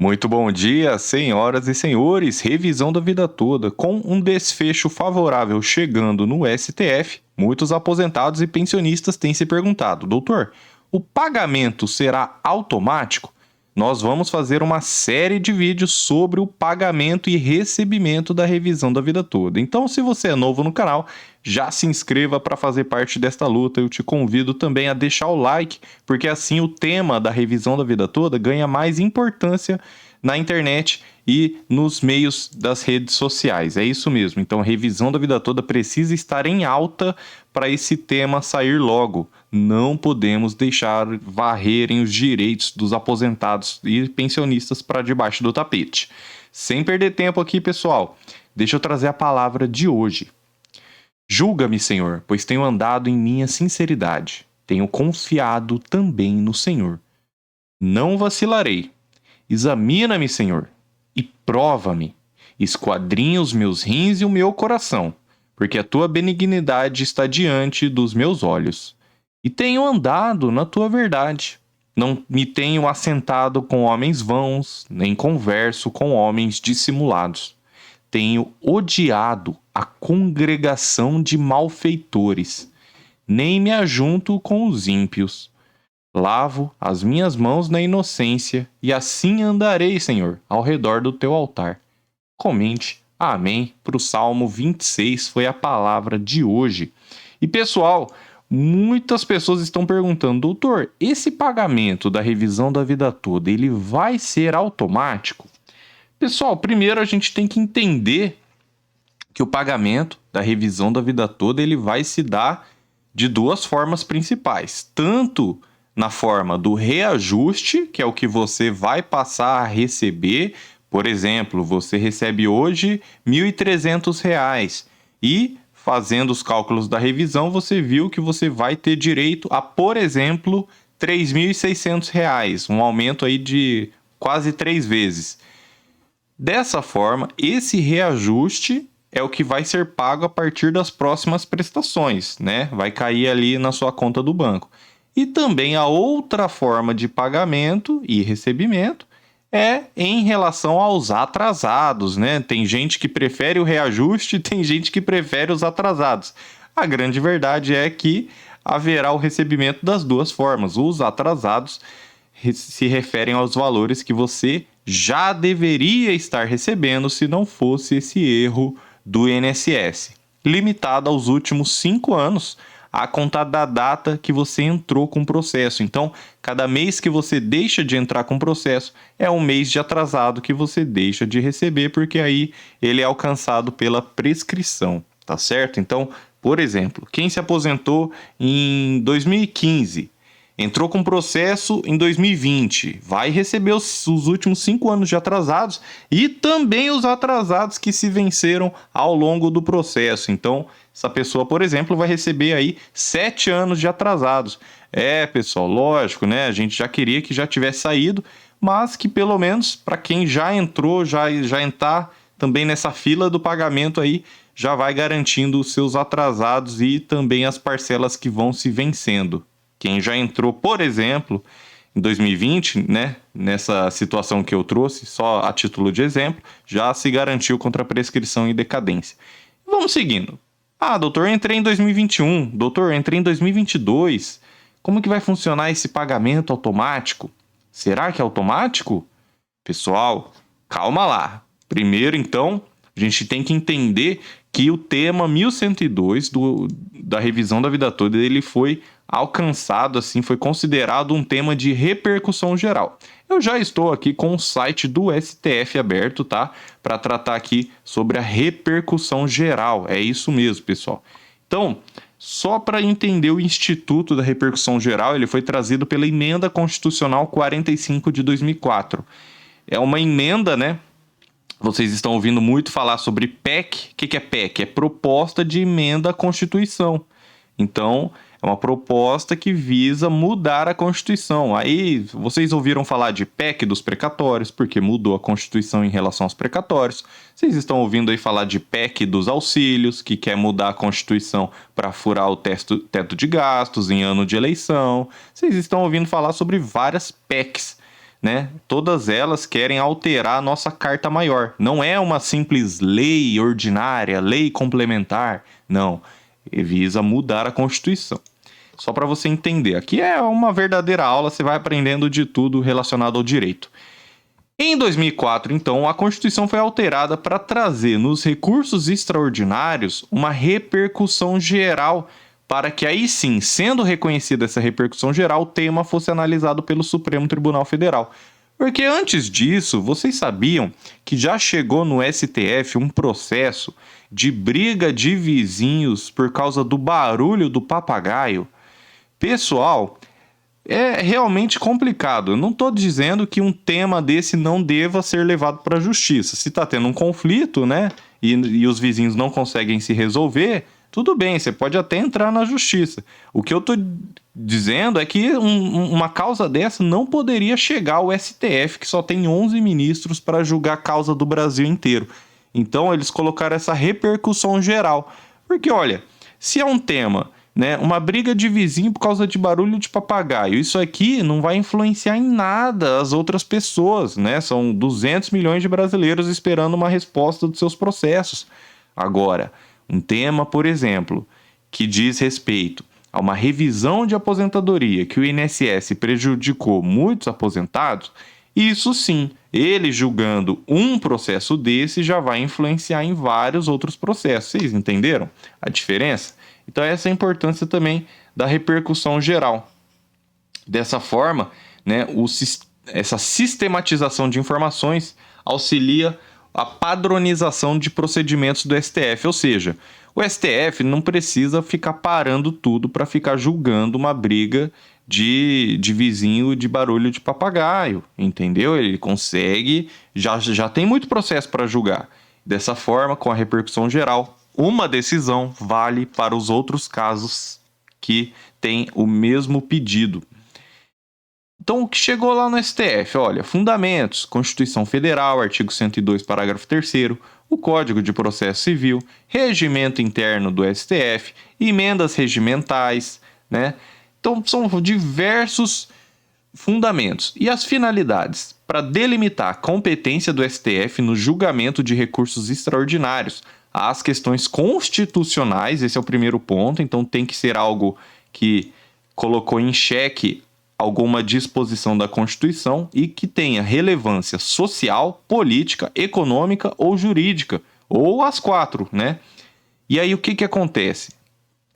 Muito bom dia, senhoras e senhores. Revisão da vida toda. Com um desfecho favorável chegando no STF, muitos aposentados e pensionistas têm se perguntado: doutor, o pagamento será automático? Nós vamos fazer uma série de vídeos sobre o pagamento e recebimento da revisão da vida toda. Então, se você é novo no canal, já se inscreva para fazer parte desta luta. Eu te convido também a deixar o like, porque assim o tema da revisão da vida toda ganha mais importância na internet e nos meios das redes sociais. É isso mesmo. Então, a revisão da vida toda precisa estar em alta para esse tema sair logo. Não podemos deixar varrerem os direitos dos aposentados e pensionistas para debaixo do tapete. Sem perder tempo aqui, pessoal, deixa eu trazer a palavra de hoje. Julga-me, Senhor, pois tenho andado em minha sinceridade. Tenho confiado também no Senhor. Não vacilarei. Examina-me, Senhor, e prova-me. Esquadrinha os meus rins e o meu coração, porque a tua benignidade está diante dos meus olhos. E tenho andado na tua verdade. Não me tenho assentado com homens vãos, nem converso com homens dissimulados. Tenho odiado a congregação de malfeitores, nem me ajunto com os ímpios. Lavo as minhas mãos na inocência, e assim andarei, Senhor, ao redor do teu altar. Comente amém para o Salmo 26, foi a palavra de hoje. E pessoal, muitas pessoas estão perguntando: doutor, esse pagamento da revisão da vida toda, ele vai ser automático? Pessoal, primeiro a gente tem que entender que o pagamento da revisão da vida toda, ele vai se dar de duas formas principais. Tanto na forma do reajuste, que é o que você vai passar a receber. Por exemplo, você recebe hoje R$ 1.300 e, fazendo os cálculos da revisão, você viu que você vai ter direito a, por exemplo, R$ 3.600, um aumento aí de quase 3 vezes. Dessa forma, esse reajuste é o que vai ser pago a partir das próximas prestações, né? Vai cair ali na sua conta do banco. E também a outra forma de pagamento e recebimento é em relação aos atrasados, né? Tem gente que prefere o reajuste, tem gente que prefere os atrasados. A grande verdade é que haverá o recebimento das duas formas. Os atrasados se referem aos valores que você já deveria estar recebendo se não fosse esse erro do INSS, limitado aos últimos 5 anos, a contar da data que você entrou com o processo. Então, cada mês que você deixa de entrar com o processo é um mês de atrasado que você deixa de receber, porque aí ele é alcançado pela prescrição, tá certo? Então, por exemplo, quem se aposentou em 2015, entrou com processo em 2020, vai receber os últimos 5 anos de atrasados e também os atrasados que se venceram ao longo do processo. Então, essa pessoa, por exemplo, vai receber aí 7 anos de atrasados. Pessoal, lógico, né? A gente já queria que já tivesse saído, mas que pelo menos para quem já entrou, já está também nessa fila do pagamento aí, já vai garantindo os seus atrasados e também as parcelas que vão se vencendo. Quem já entrou, por exemplo, em 2020, né, nessa situação que eu trouxe, só a título de exemplo, já se garantiu contra a prescrição e decadência. Vamos seguindo. Doutor, eu entrei em 2021. Doutor, eu entrei em 2022. Como que vai funcionar esse pagamento automático? Será que é automático? Pessoal, calma lá. Primeiro, então, a gente tem que entender que o tema 1102 da revisão da vida toda, ele foi alcançado, assim, foi considerado um tema de repercussão geral. Eu já estou aqui com o site do STF aberto, tá? Para tratar aqui sobre a repercussão geral. É isso mesmo, pessoal. Então, só para entender o Instituto da Repercussão Geral, ele foi trazido pela Emenda Constitucional 45 de 2004. É uma emenda, né? Vocês estão ouvindo muito falar sobre PEC. O que é PEC? É proposta de emenda à Constituição. Então, é uma proposta que visa mudar a Constituição. Aí, vocês ouviram falar de PEC dos precatórios, porque mudou a Constituição em relação aos precatórios. Vocês estão ouvindo aí falar de PEC dos auxílios, que quer mudar a Constituição para furar o teto de gastos em ano de eleição. Vocês estão ouvindo falar sobre várias PECs, né? Todas elas querem alterar a nossa Carta Maior. Não é uma simples lei ordinária, lei complementar. Não. Visa mudar a Constituição. Só para você entender. Aqui é uma verdadeira aula, você vai aprendendo de tudo relacionado ao direito. Em 2004, então, a Constituição foi alterada para trazer nos recursos extraordinários uma repercussão geral, para que aí sim, sendo reconhecida essa repercussão geral, o tema fosse analisado pelo Supremo Tribunal Federal. Porque antes disso, vocês sabiam que já chegou no STF um processo de briga de vizinhos por causa do barulho do papagaio? Pessoal, é realmente complicado. Eu não estou dizendo que um tema desse não deva ser levado para a justiça. Se está tendo um conflito, né, e os vizinhos não conseguem se resolver, tudo bem, você pode até entrar na justiça. O que eu estou dizendo é que uma causa dessa não poderia chegar ao STF, que só tem 11 ministros para julgar a causa do Brasil inteiro. Então eles colocaram essa repercussão geral. Porque, olha, se é um tema, né, uma briga de vizinho por causa de barulho de papagaio, isso aqui não vai influenciar em nada as outras pessoas, né? São 200 milhões de brasileiros esperando uma resposta dos seus processos. Agora, um tema, por exemplo, que diz respeito a uma revisão de aposentadoria que o INSS prejudicou muitos aposentados, isso sim, ele julgando um processo desse já vai influenciar em vários outros processos. Vocês entenderam a diferença? Então essa é a importância também da repercussão geral. Dessa forma, né, essa sistematização de informações auxilia a padronização de procedimentos do STF, ou seja, o STF não precisa ficar parando tudo para ficar julgando uma briga de vizinho de barulho de papagaio, entendeu? Ele consegue, já tem muito processo para julgar. Dessa forma, com a repercussão geral, uma decisão vale para os outros casos que têm o mesmo pedido. Então, o que chegou lá no STF? Olha, fundamentos, Constituição Federal, artigo 102, parágrafo 3º, o Código de Processo Civil, regimento interno do STF, emendas regimentais, né? Então, são diversos fundamentos. E as finalidades? Para delimitar a competência do STF no julgamento de recursos extraordinários, as questões constitucionais, esse é o primeiro ponto, então tem que ser algo que colocou em xeque alguma disposição da Constituição e que tenha relevância social, política, econômica ou jurídica, ou as quatro, né? E aí o que acontece?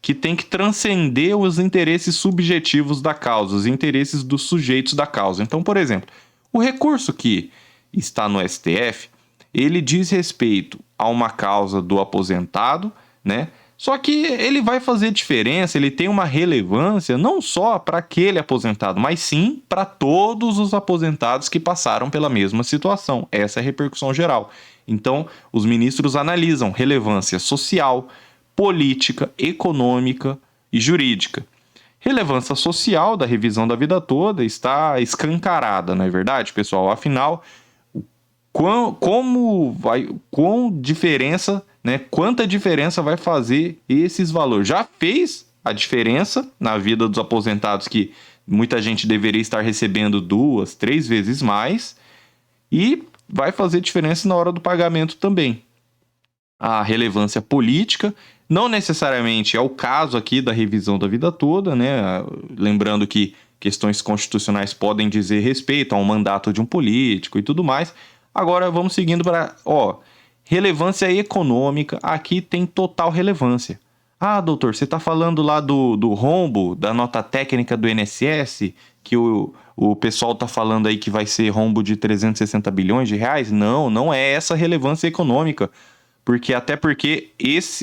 Que tem que transcender os interesses subjetivos da causa, os interesses dos sujeitos da causa. Então, por exemplo, o recurso que está no STF, ele diz respeito a uma causa do aposentado, né? Só que ele vai fazer diferença, ele tem uma relevância não só para aquele aposentado, mas sim para todos os aposentados que passaram pela mesma situação. Essa é a repercussão geral. Então, os ministros analisam relevância social, política, econômica e jurídica. Relevância social da revisão da vida toda está escancarada, não é verdade, pessoal? Afinal, quanta diferença vai fazer esses valores? Já fez a diferença na vida dos aposentados, que muita gente deveria estar recebendo 2, 3 vezes mais, e vai fazer diferença na hora do pagamento também. A relevância política não necessariamente é o caso aqui da revisão da vida toda, né? Lembrando que questões constitucionais podem dizer respeito ao mandato de um político e tudo mais. Agora vamos seguindo para, relevância econômica, aqui tem total relevância. Ah, doutor, você está falando lá do rombo, da nota técnica do INSS, que o pessoal está falando aí que vai ser rombo de 360 bilhões de reais? Não, não é essa relevância econômica, porque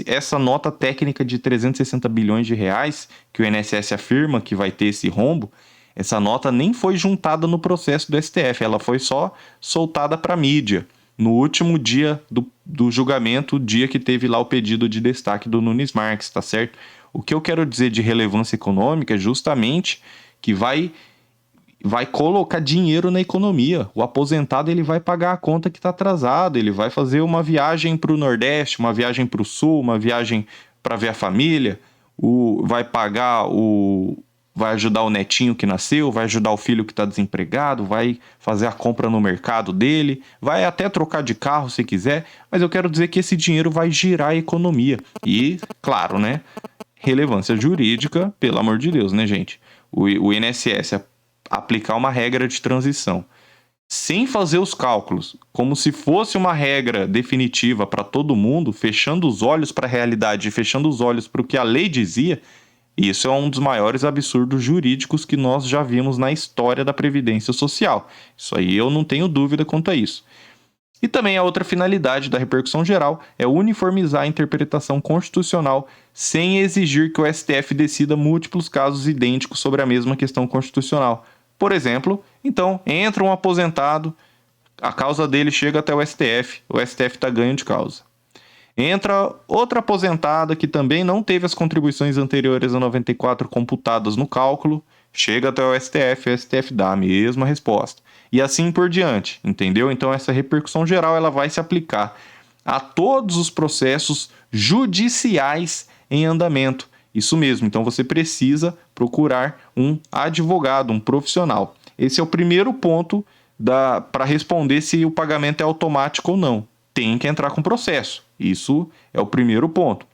essa nota técnica de 360 bilhões de reais, que o INSS afirma que vai ter esse rombo, essa nota nem foi juntada no processo do STF, ela foi só soltada para a mídia, no último dia do julgamento, o dia que teve lá o pedido de destaque do Nunes Marques, tá certo? O que eu quero dizer de relevância econômica é justamente que vai colocar dinheiro na economia. O aposentado ele vai pagar a conta que está atrasada, ele vai fazer uma viagem para o Nordeste, uma viagem para o Sul, uma viagem para ver a família, vai pagar vai ajudar o netinho que nasceu, vai ajudar o filho que está desempregado, vai fazer a compra no mercado dele, vai até trocar de carro se quiser, mas eu quero dizer que esse dinheiro vai girar a economia. E, claro, né? Relevância jurídica, pelo amor de Deus, né, gente? O INSS aplicar uma regra de transição sem fazer os cálculos, como se fosse uma regra definitiva para todo mundo, fechando os olhos para a realidade e fechando os olhos para o que a lei dizia, isso é um dos maiores absurdos jurídicos que nós já vimos na história da Previdência Social. Isso aí eu não tenho dúvida quanto a isso. E também a outra finalidade da repercussão geral é uniformizar a interpretação constitucional sem exigir que o STF decida múltiplos casos idênticos sobre a mesma questão constitucional. Por exemplo, então, entra um aposentado, a causa dele chega até o STF está ganho de causa. Entra outra aposentada que também não teve as contribuições anteriores a 94 computadas no cálculo, chega até o STF dá a mesma resposta. E assim por diante, entendeu? Então essa repercussão geral ela vai se aplicar a todos os processos judiciais em andamento. Isso mesmo, então você precisa procurar um advogado, um profissional. Esse é o primeiro ponto para responder se o pagamento é automático ou não. Tem que entrar com processo. Isso é o primeiro ponto.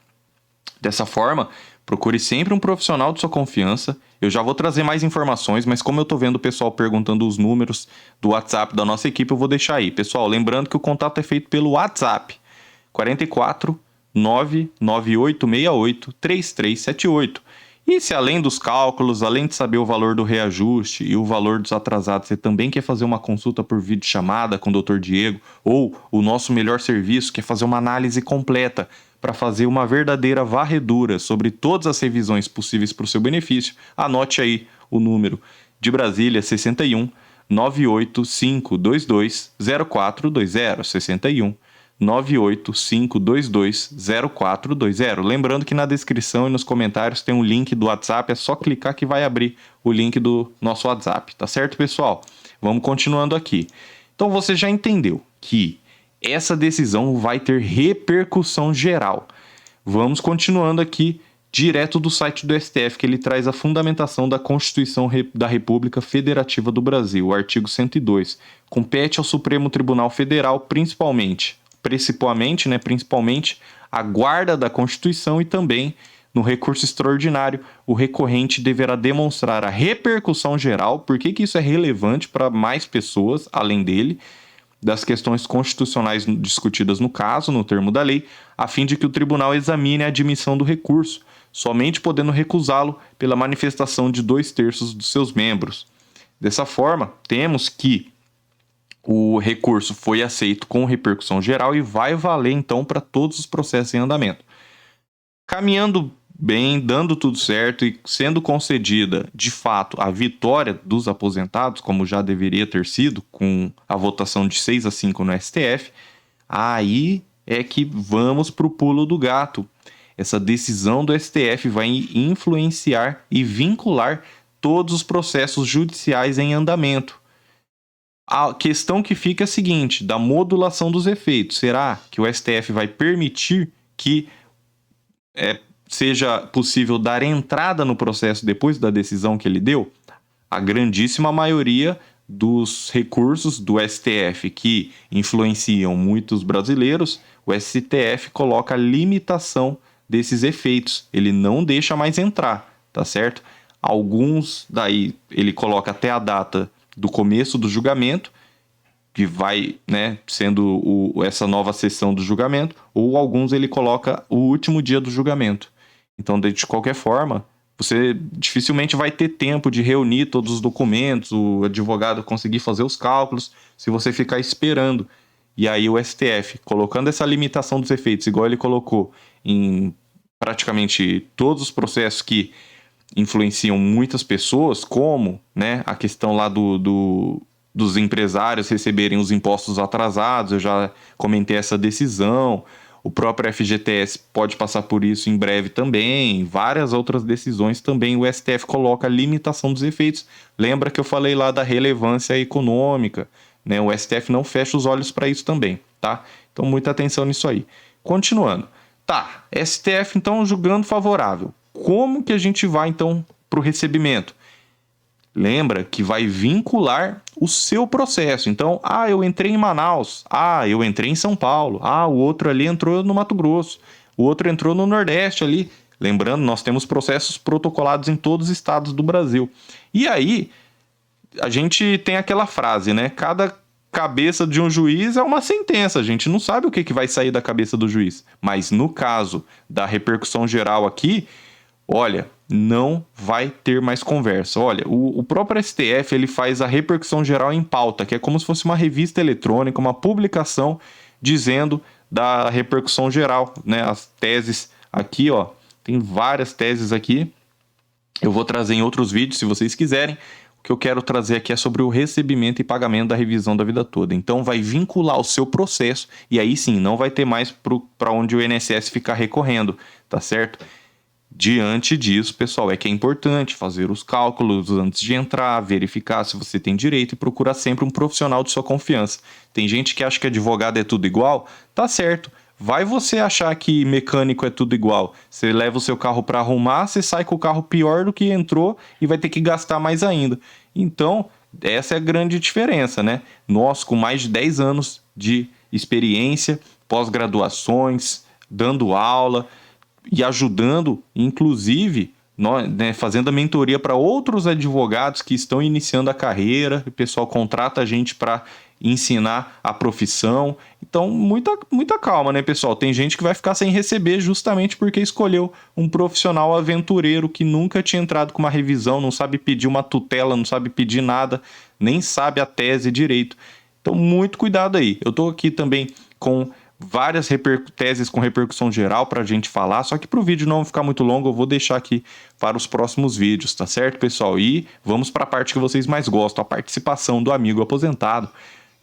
Dessa forma, procure sempre um profissional de sua confiança. Eu já vou trazer mais informações, mas como eu estou vendo o pessoal perguntando os números do WhatsApp da nossa equipe, eu vou deixar aí. Pessoal, lembrando que o contato é feito pelo WhatsApp. 44 99868 3378. E se além dos cálculos, além de saber o valor do reajuste e o valor dos atrasados, você também quer fazer uma consulta por videochamada com o Dr. Diego, ou o nosso melhor serviço, quer fazer uma análise completa para fazer uma verdadeira varredura sobre todas as revisões possíveis para o seu benefício, anote aí o número de Brasília 61 98522 0420 61 985220420. Lembrando que na descrição e nos comentários tem um link do WhatsApp, é só clicar que vai abrir o link do nosso WhatsApp, tá certo, pessoal? Vamos continuando aqui. Então você já entendeu que essa decisão vai ter repercussão geral. Vamos continuando aqui direto do site do STF, que ele traz a fundamentação da Constituição da República Federativa do Brasil, o artigo 102. Compete ao Supremo Tribunal Federal, principalmente a guarda da Constituição e também, no recurso extraordinário, o recorrente deverá demonstrar a repercussão geral, por que isso é relevante para mais pessoas, além dele, das questões constitucionais discutidas no caso, no termo da lei, a fim de que o tribunal examine a admissão do recurso, somente podendo recusá-lo pela manifestação de 2/3 dos seus membros. Dessa forma, temos que o recurso foi aceito com repercussão geral e vai valer, então, para todos os processos em andamento. Caminhando bem, dando tudo certo e sendo concedida, de fato, a vitória dos aposentados, como já deveria ter sido, com a votação de 6-5 no STF, aí é que vamos para o pulo do gato. Essa decisão do STF vai influenciar e vincular todos os processos judiciais em andamento. A questão que fica é a seguinte, da modulação dos efeitos. Será que o STF vai permitir que seja possível dar entrada no processo depois da decisão que ele deu? A grandíssima maioria dos recursos do STF que influenciam muitos brasileiros, o STF coloca limitação desses efeitos. Ele não deixa mais entrar, tá certo? Alguns daí ele coloca até a data do começo do julgamento, que vai, sendo essa nova sessão do julgamento, ou alguns ele coloca o último dia do julgamento. Então, de qualquer forma, você dificilmente vai ter tempo de reunir todos os documentos, o advogado conseguir fazer os cálculos, se você ficar esperando. E aí o STF, colocando essa limitação dos efeitos, igual ele colocou em praticamente todos os processos que influenciam muitas pessoas, como a questão lá dos empresários receberem os impostos atrasados, eu já comentei essa decisão, o próprio FGTS pode passar por isso em breve também, várias outras decisões também, o STF coloca a limitação dos efeitos. Lembra que eu falei lá da relevância econômica, o STF não fecha os olhos para isso também, tá? Então muita atenção nisso aí. Continuando. Tá, STF então julgando favorável. Como que a gente vai, então, para o recebimento? Lembra que vai vincular o seu processo. Então, eu entrei em Manaus. Eu entrei em São Paulo. O outro ali entrou no Mato Grosso. O outro entrou no Nordeste ali. Lembrando, nós temos processos protocolados em todos os estados do Brasil. E aí, a gente tem aquela frase, né? Cada cabeça de um juiz é uma sentença. A gente não sabe o que vai sair da cabeça do juiz. Mas no caso da repercussão geral aqui, olha, não vai ter mais conversa. Olha, o próprio STF ele faz a repercussão geral em pauta, que é como se fosse uma revista eletrônica, uma publicação dizendo da repercussão geral, né? As teses aqui, ó, tem várias teses aqui. Eu vou trazer em outros vídeos, se vocês quiserem. O que eu quero trazer aqui é sobre o recebimento e pagamento da revisão da vida toda. Então, vai vincular o seu processo e aí sim, não vai ter mais para onde o INSS ficar recorrendo, tá certo? Diante disso, pessoal, é que é importante fazer os cálculos antes de entrar, verificar se você tem direito e procurar sempre um profissional de sua confiança. Tem gente que acha que advogado é tudo igual, tá certo. Vai você achar que mecânico é tudo igual. Você leva o seu carro para arrumar, você sai com o carro pior do que entrou e vai ter que gastar mais ainda. Então, essa é a grande diferença, né? Nós, com mais de 10 anos de experiência, pós-graduações, dando aula e ajudando, inclusive, nós, né, fazendo a mentoria para outros advogados que estão iniciando a carreira. O pessoal contrata a gente para ensinar a profissão. Então, muita calma, né, pessoal? Tem gente que vai ficar sem receber justamente porque escolheu um profissional aventureiro que nunca tinha entrado com uma revisão, não sabe pedir uma tutela, não sabe pedir nada, nem sabe a tese direito. Então, muito cuidado aí. Eu estou aqui também com várias teses com repercussão geral para a gente falar, só que para o vídeo não ficar muito longo, eu vou deixar aqui para os próximos vídeos, tá certo, pessoal? E vamos para a parte que vocês mais gostam, a participação do amigo aposentado.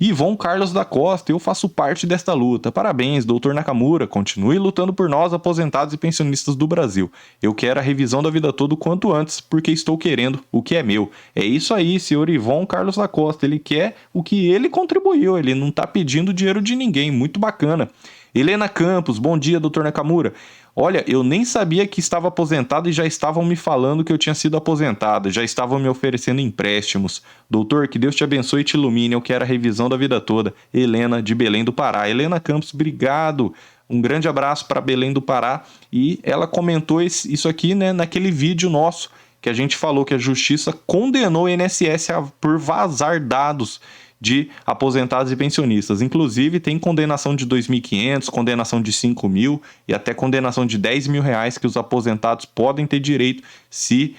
Ivon Carlos da Costa, eu faço parte desta luta. Parabéns, doutor Nakamura. Continue lutando por nós, aposentados e pensionistas do Brasil. Eu quero a revisão da vida toda o quanto antes, porque estou querendo o que é meu. É isso aí, senhor Ivon Carlos da Costa. Ele quer o que ele contribuiu. Ele não está pedindo dinheiro de ninguém. Muito bacana. Helena Campos, bom dia, doutor Nakamura. Olha, eu nem sabia que estava aposentado e já estavam me falando que eu tinha sido aposentado, já estavam me oferecendo empréstimos. Doutor, que Deus te abençoe e te ilumine, eu quero a revisão da vida toda. Helena, de Belém do Pará. Helena Campos, obrigado. Um grande abraço para Belém do Pará. E ela comentou isso aqui, né, naquele vídeo nosso, que a gente falou que a justiça condenou o INSS por vazar dados de aposentados e pensionistas. Inclusive, tem condenação de 2.500, condenação de 5.000 e até condenação de 10 mil reais que os aposentados podem ter direito se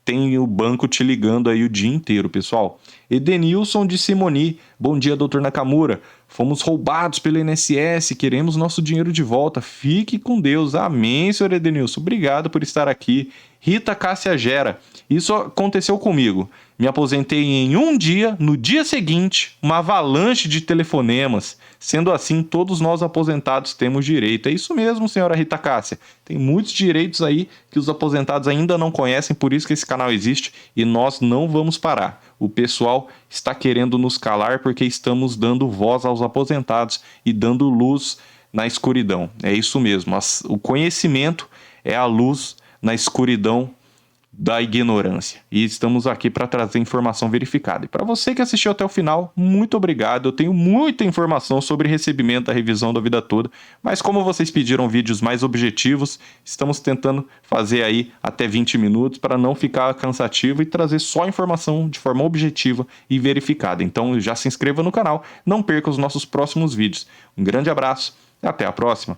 tem o banco te ligando aí o dia inteiro, pessoal. Edenilson de Simoni, bom dia, doutor Nakamura. Fomos roubados pelo INSS, queremos nosso dinheiro de volta. Fique com Deus. Amém, senhor Edenilson. Obrigado por estar aqui. Rita Cássia Gera, isso aconteceu comigo. Me aposentei em um dia, no dia seguinte, uma avalanche de telefonemas. Sendo assim, todos nós aposentados temos direito. É isso mesmo, senhora Rita Cássia. Tem muitos direitos aí que os aposentados ainda não conhecem, por isso que esse canal existe e nós não vamos parar. O pessoal está querendo nos calar porque estamos dando voz aos aposentados e dando luz na escuridão. É isso mesmo, o conhecimento é a luz na escuridão da ignorância. E estamos aqui para trazer informação verificada. E para você que assistiu até o final, muito obrigado. Eu tenho muita informação sobre recebimento da revisão da vida toda, mas como vocês pediram vídeos mais objetivos, estamos tentando fazer aí até 20 minutos para não ficar cansativo e trazer só informação de forma objetiva e verificada. Então já se inscreva no canal, não perca os nossos próximos vídeos. Um grande abraço e até a próxima.